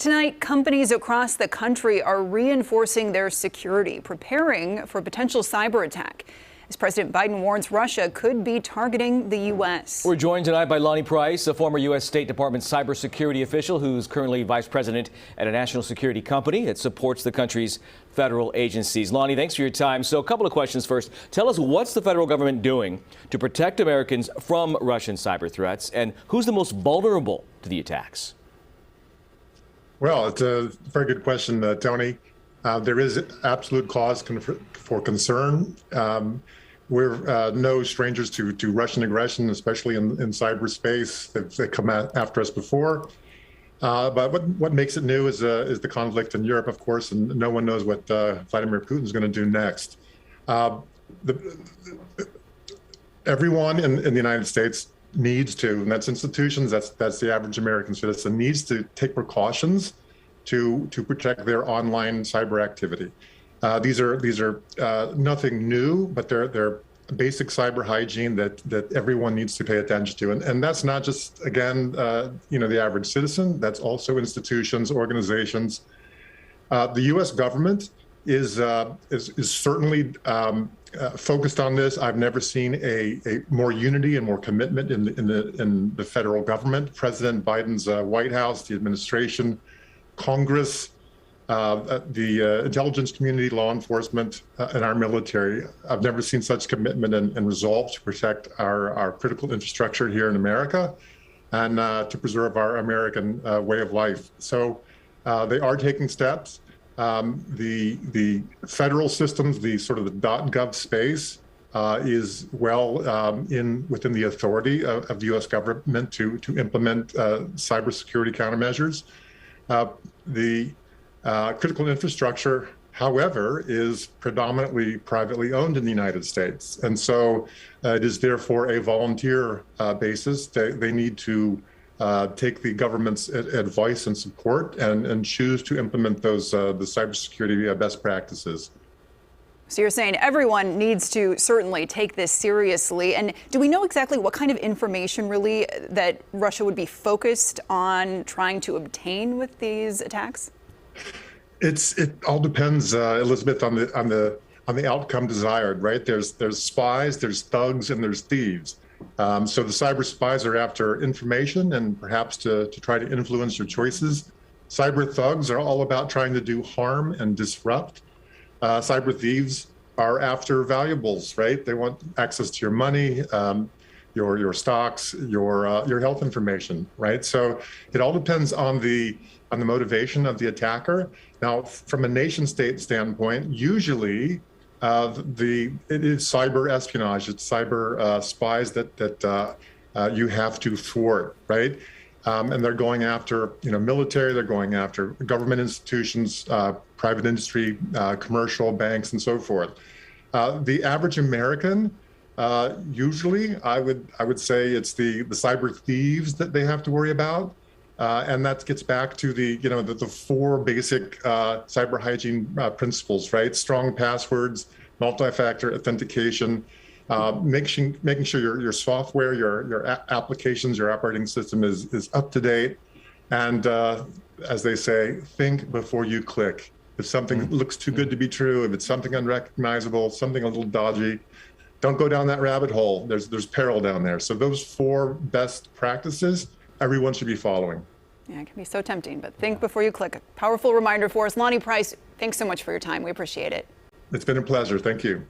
Tonight, companies across the country are reinforcing their security, preparing for a potential cyber attack, as President Biden warns Russia could be targeting the U.S. We're joined tonight by Lonnie Price, a former U.S. State Department cybersecurity official who's currently vice president at a national security company that supports the country's federal agencies. Lonnie, thanks for your time. So a couple of questions first. Tell us, what's the federal government doing to protect Americans from Russian cyber threats, and who's the most vulnerable to the attacks? Well, it's a very good question, Tony. There is absolute cause for concern. We're no strangers to Russian aggression, especially in cyberspace. They've come after us before. But what makes it new is the conflict in Europe, of course, and no one knows what Vladimir Putin is going to do next. Everyone in the United States needs to, and that's institutions, that's the average American citizen, needs to take precautions to protect their online cyber activity. These are nothing new, but they're basic cyber hygiene that everyone needs to pay attention to, and that's not just, again, the average citizen. That's also institutions, organizations. The U.S. government is certainly focused on this. I've never seen a more unity and more commitment in the federal government. President Biden's White House, the administration, Congress, the intelligence community, law enforcement, and our military. I've never seen such commitment and resolve to protect our critical infrastructure here in America and to preserve our American way of life. So they are taking steps. The federal systems, the sort of the .gov space, is well within the authority of the U.S. government to implement cybersecurity countermeasures. The critical infrastructure, however, is predominantly privately owned in the United States, and so it is therefore a volunteer basis. They need to take the government's advice and support and choose to implement those the cybersecurity best practices. So you're saying everyone needs to certainly take this seriously. And do we know exactly what kind of information really that Russia would be focused on trying to obtain with these attacks? It all depends, Elizabeth, on the outcome desired, right? There's spies, there's thugs, and there's thieves. So the cyber spies are after information and perhaps to try to influence your choices. Cyber thugs are all about trying to do harm and disrupt. Cyber thieves are after valuables, right? They want access to your money, your stocks, your health information, right? So it all depends on the motivation of the attacker. Now, from a nation state standpoint, usually it is cyber espionage. It's cyber spies that you have to thwart, right? And they're going after, military. They're going after government institutions, private industry, commercial banks, and so forth. The average American, usually, I would say it's the cyber thieves that they have to worry about. And that gets back to the four basic cyber hygiene principles, right? Strong passwords, multi-factor authentication, making sure your software, your applications, your operating system is up to date. And as they say, think before you click. If something looks too good to be true, if it's something unrecognizable, something a little dodgy, don't go down that rabbit hole. There's peril down there. So those four best practices, everyone should be following. Yeah, it can be so tempting, but think before you click. A powerful reminder for us. Lonnie Price, thanks so much for your time. We appreciate it. It's been a pleasure. Thank you.